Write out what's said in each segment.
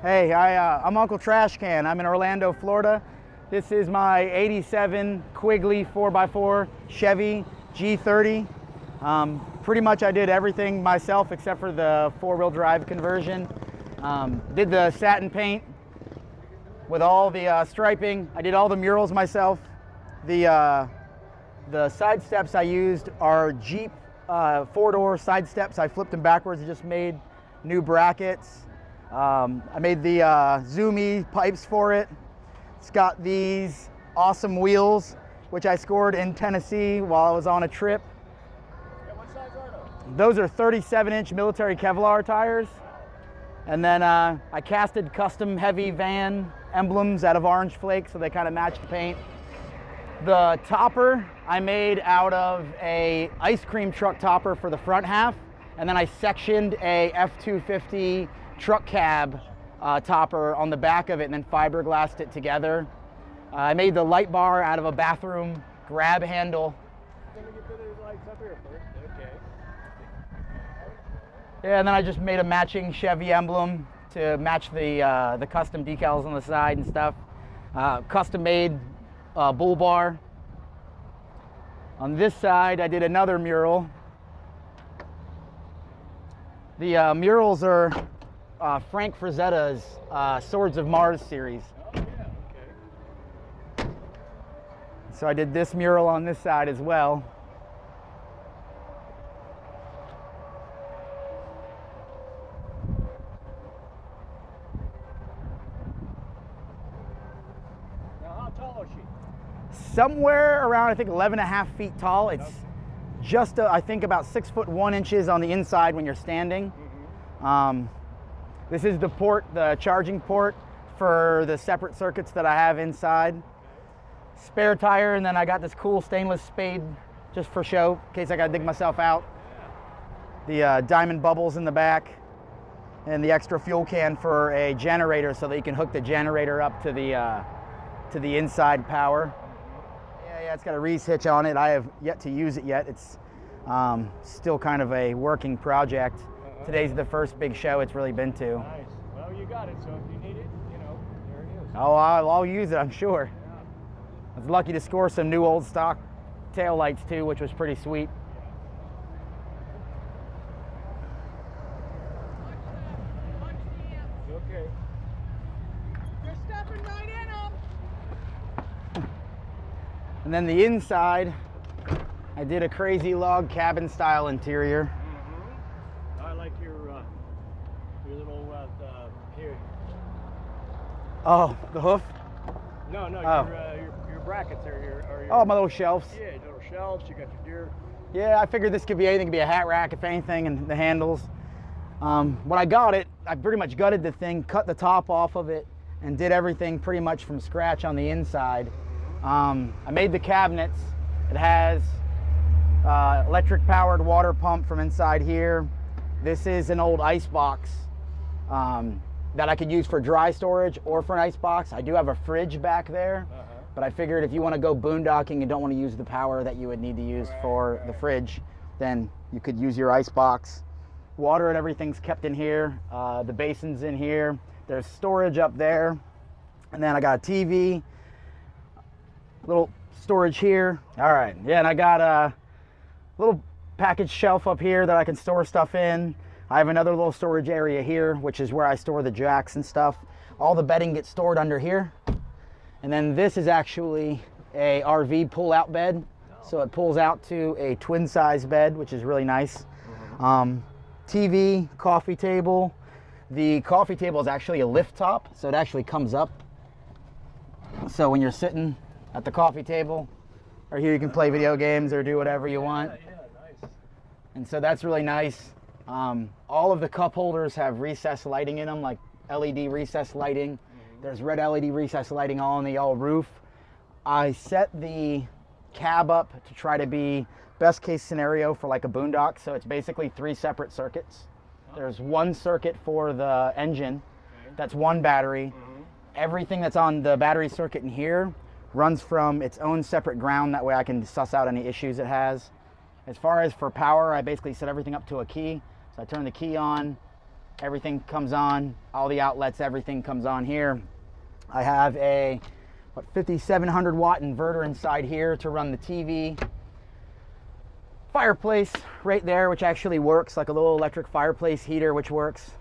Hey, I'm Uncle Trash Can. I'm in Orlando, Florida. This is my 87 Quigley 4x4 Chevy G30. Pretty much I did everything myself except for the four-wheel drive conversion. Did the satin paint with all the striping. I did all the murals myself. The side steps I used are Jeep four-door side steps. I flipped them backwards and just made new brackets. I made the zoomy pipes for it. It's got these awesome wheels, which I scored in Tennessee while I was on a trip. Yeah, what size are those? Those are 37-inch military Kevlar tires. And then I casted custom heavy van emblems out of orange flake so they kind of match the paint. The topper I made out of a ice cream truck topper for the front half, and then I sectioned a F-250 truck cab topper on the back of it and then fiberglassed it together. I made the light bar out of a bathroom grab handle. Let me get the lights up here first. Okay. Yeah, and then I just made a matching Chevy emblem to match the custom decals on the side and stuff. Custom made bull bar. On this side, I did another mural. The murals are Frank Frazetta's Swords of Mars series. Oh, yeah, okay. So I did this mural on this side as well. Now, how tall is she? Somewhere around, I think, 11.5 feet tall. It's just, I think, about 6'1" on the inside when you're standing. Mm-hmm. This is the port, the charging port for the separate circuits that I have inside. Spare tire, and then I got this cool stainless spade just for show, in case I gotta dig myself out. The diamond bubbles in the back, and the extra fuel can for a generator so that you can hook the generator up to the inside power. Yeah, it's got a Reese hitch on it. I have yet to use it yet. It's still kind of a working project. Today's the first big show it's really been to. Nice. Well, you got it, so if you need it, you know, there it is. Oh, I'll use it, I'm sure. Yeah. I was lucky to score some new old stock tail lights too, which was pretty sweet. Okay. You're stepping right in them. And then the inside, I did a crazy log cabin style interior. I like your little here. Oh, the hoof? No, Oh. your brackets are here. Or your, Oh, my little shelves. Yeah, little shelves. You got your deer. Yeah, I figured this could be anything. It could be a hat rack, if anything, and the handles. When I got it, I pretty much gutted the thing, cut the top off of it, and did everything pretty much from scratch on the inside. I made the cabinets. It has electric powered water pump from inside here. This is an old ice box that I could use for dry storage or for an ice box. I do have a fridge back there, but I figured if you want to go boondocking and don't want to use the power that you would need to use for the fridge, then you could use your ice box. Water and everything's kept in here. The basin's in here. There's storage up there. And then I got a TV, little storage here. All right, yeah, and I got a little package shelf up here that I can store stuff in. I have another little storage area here, which is where I store the jacks and stuff. All the bedding gets stored under here. And then this is actually a RV pull-out bed. So it pulls out to a twin-size bed, which is really nice. TV, coffee table. The coffee table is actually a lift top, so it actually comes up. So when you're sitting at the coffee table, or here you can play video games or do whatever you want. Yeah, nice. And so that's really nice. All of the cup holders have recessed lighting in them, like LED recessed lighting. There's red LED recessed lighting all on the roof. I set the cab up to try to be best case scenario for like a boondock. So it's basically 3 separate circuits. There's one circuit for the engine. That's one battery. Everything that's on the battery circuit in here runs from its own separate ground. That way I can suss out any issues it has. As far as for power, I basically set everything up to a key. So I turn the key on, everything comes on, all the outlets, everything comes on here. I have a 5700 watt inverter inside here to run the TV. Fireplace right there, which actually works, like a little electric fireplace heater, which works,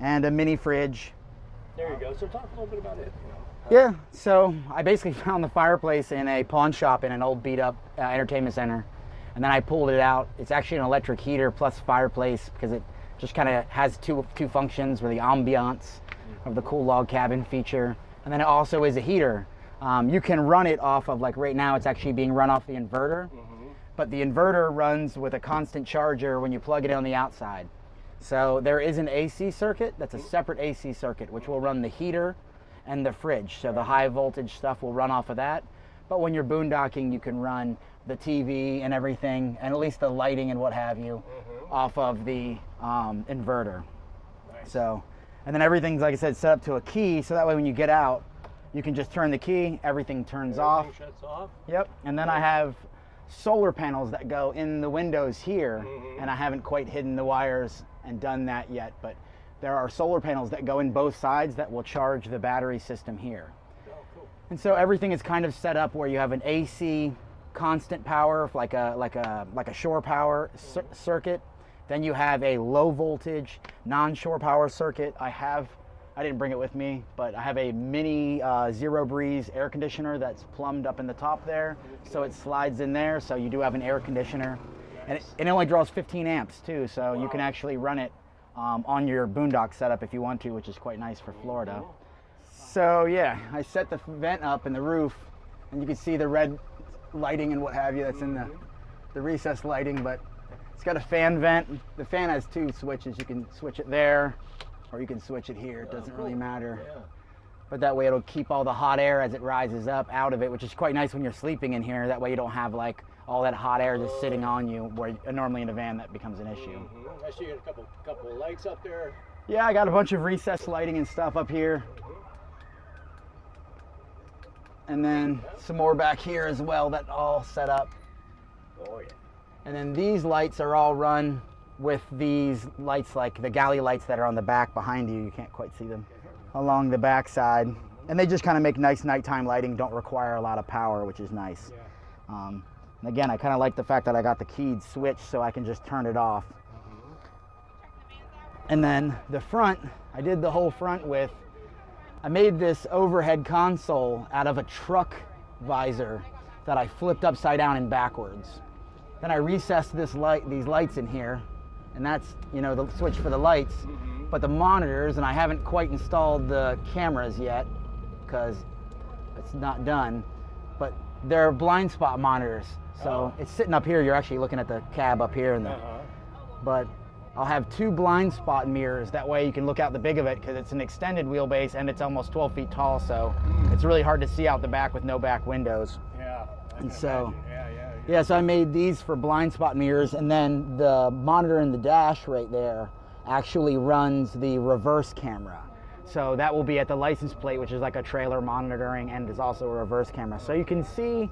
and a mini fridge. There you go. So talk a little bit about it. Yeah, so I basically found the fireplace in a pawn shop in an old beat up entertainment center, and then I pulled it out. It's actually an electric heater plus fireplace because it just kind of has two functions, with the ambiance of the cool log cabin feature, and then it also is a heater. You can run it off of, like right now it's actually being run off the inverter, but the inverter runs with a constant charger when you plug it in on the outside. So there is an AC circuit that's a separate AC circuit which will run the heater and the fridge. So the high voltage stuff will run off of that. But when you're boondocking, you can run the TV and everything, and at least the lighting and what have you, off of the inverter. Nice. So, and then everything's, like I said, set up to a key, so that way when you get out, you can just turn the key, everything turns off. Everything shuts off. Yep, and then I have solar panels that go in the windows here, and I haven't quite hidden the wires and done that yet, but there are solar panels that go in both sides that will charge the battery system here. Oh, cool. And so everything is kind of set up where you have an AC constant power, like a shore power circuit. Then you have a low voltage non-shore power circuit. I didn't bring it with me, but I have a mini zero breeze air conditioner that's plumbed up in the top there, so it slides in there. So you do have an air conditioner, and it only draws 15 amps too, so you can actually run it on your boondock setup if you want to, which is quite nice for Florida. So yeah, I set the vent up in the roof, and you can see the red lighting and what have you that's in the recessed lighting, but it's got a fan vent. The fan has two switches. You can switch it there, or you can switch it here. It doesn't really matter. Yeah. But that way it'll keep all the hot air as it rises up out of it, which is quite nice when you're sleeping in here. That way you don't have like all that hot air just sitting on you, where normally in a van that becomes an issue. I see you got a couple of lights up there. Yeah, I got a bunch of recessed lighting and stuff up here. And then some more back here as well that all set up. Oh yeah. And then these lights are all run with these lights, like the galley lights that are on the back behind you. You can't quite see them along the back side. And they just kind of make nice nighttime lighting, don't require a lot of power, which is nice. Yeah. And again, I kind of like the fact that I got the keyed switch so I can just turn it off. And then the front, I did the whole front with, I made this overhead console out of a truck visor that I flipped upside down and backwards. Then I recessed these lights in here, and that's, you know, the switch for the lights. But the monitors, and I haven't quite installed the cameras yet because it's not done, but they're blind spot monitors. So it's sitting up here. You're actually looking at the cab up here, but I'll have two blind spot mirrors. That way you can look out the big of it, because it's an extended wheelbase and it's almost 12 feet tall. So it's really hard to see out the back with no back windows. Yeah. And so, Yeah. yeah, so I made these for blind spot mirrors, and then the monitor in the dash right there actually runs the reverse camera. So that will be at the license plate, which is like a trailer monitoring, and is also a reverse camera. So you can see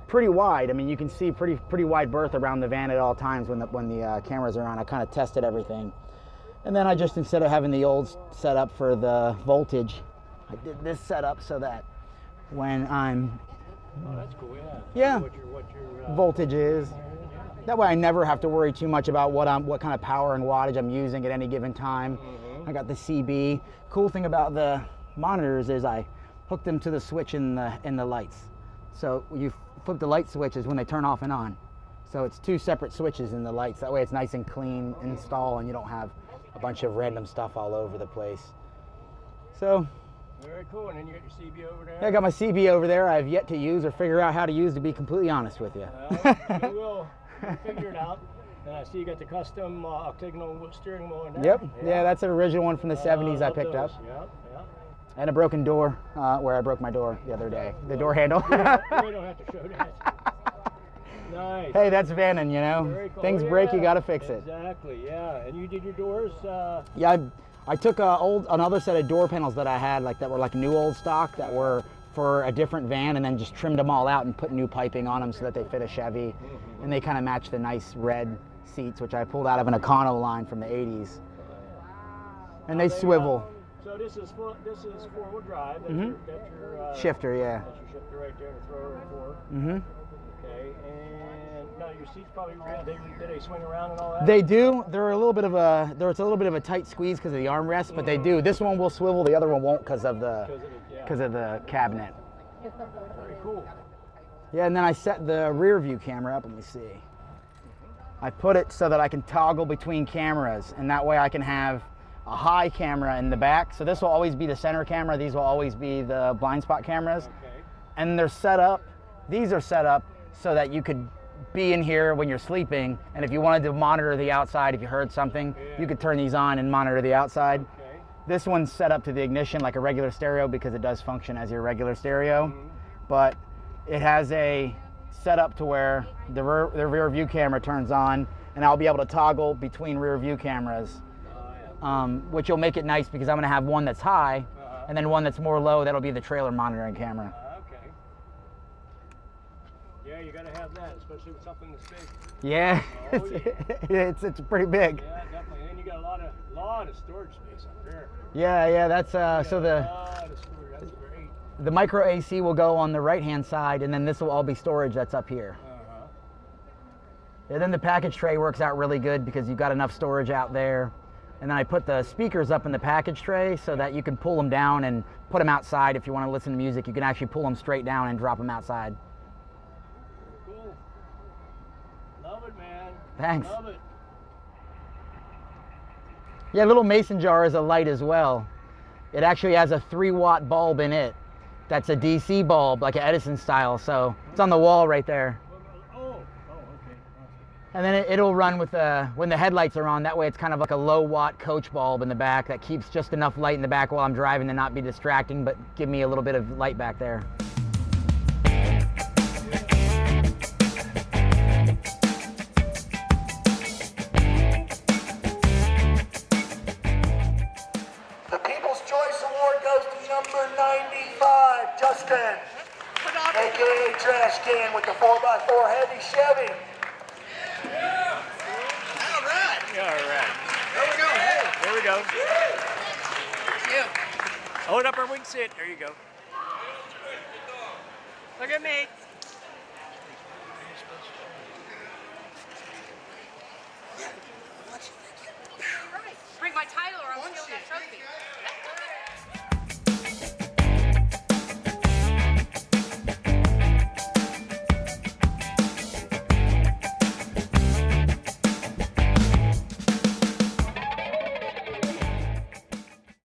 pretty wide. I mean, you can see pretty wide berth around the van at all times when the cameras are on. I kind of tested everything. And then I just, instead of having the old setup for the voltage, I did this setup so that when I'm Oh, that's cool. Yeah. What your voltage is. That way I never have to worry too much about what kind of power and wattage I'm using at any given time. I got the CB. Cool thing about the monitors is I hooked them to the switch in the lights. So you flip the light switches when they turn off and on. So it's two separate switches in the lights. That way it's nice and clean install, and you don't have a bunch of random stuff all over the place. So Very cool. And then you got your CB over there. I got my CB over there. I have yet to use or figure out how to use, to be completely honest with you. You will figure it out. And I see you got the custom octagonal steering wheel in there. Yep. Yeah, that's an original one from the 70s I picked up. Yep. And a broken door, where I broke my door the other day. The door handle. We don't have to show that. Nice. Hey, that's vanning, you know. Very cool. Things break, you gotta fix it. Exactly, yeah. And you did your doors? Yeah, I took another set of door panels that I had, like that were like new old stock, that were for a different van, and then just trimmed them all out and put new piping on them so that they fit a Chevy. And they kind of match the nice red seats, which I pulled out of an Econo line from the 80s. And they swivel. So this is four-wheel drive. That's Mhm. your Shifter, yeah. That's your shifter right there to throw it for. Mhm. Okay, and now your seats probably do they swing around and all that? They do. They're a little bit of a tight squeeze because of the armrest, but they do. This one will swivel. The other one won't because of the cabinet. Very cool. Yeah, and then I set the rear view camera up. Let me see. I put it so that I can toggle between cameras, and that way I can have a high camera in the back. So this will always be the center camera. These will always be the blind spot cameras. Okay. And they're set up. These are set up so that you could be in here when you're sleeping, and if you wanted to monitor the outside, if you heard something, you could turn these on and monitor the outside. Okay. This one's set up to the ignition like a regular stereo because it does function as your regular stereo, but it has a setup to where the rear view camera turns on, and I'll be able to toggle between rear view cameras, which will make it nice because I'm going to have one that's high and then one that's more low. That'll be the trailer monitoring camera. Okay. Yeah, you got to have that, especially with something this big. Yeah, Oh, it's pretty big. Yeah, definitely. And you got a lot of storage space up there. Yeah, that's so the lot of storage. That's great. the micro AC will go on the right hand side, and then this will all be storage that's up here. And then the package tray works out really good because you've got enough storage out there. And then I put the speakers up in the package tray so that you can pull them down and put them outside. If you want to listen to music, you can actually pull them straight down and drop them outside. Cool. Love it, man. Thanks. Love it. Yeah, little mason jar is a light as well. It actually has a 3-watt bulb in it. That's a DC bulb, like an Edison style. So it's on the wall right there. And then it'll run with when the headlights are on. That way it's kind of like a low watt coach bulb in the back that keeps just enough light in the back while I'm driving to not be distracting, but give me a little bit of light back there. The People's Choice Award goes to number 95, Justin, aka Trash Can with the 4x4 heavy Chevy. All right. There we go. There we go. You. Hold up or we can sit. There you go. Look at me. Bring my title or I'm stealing that trophy.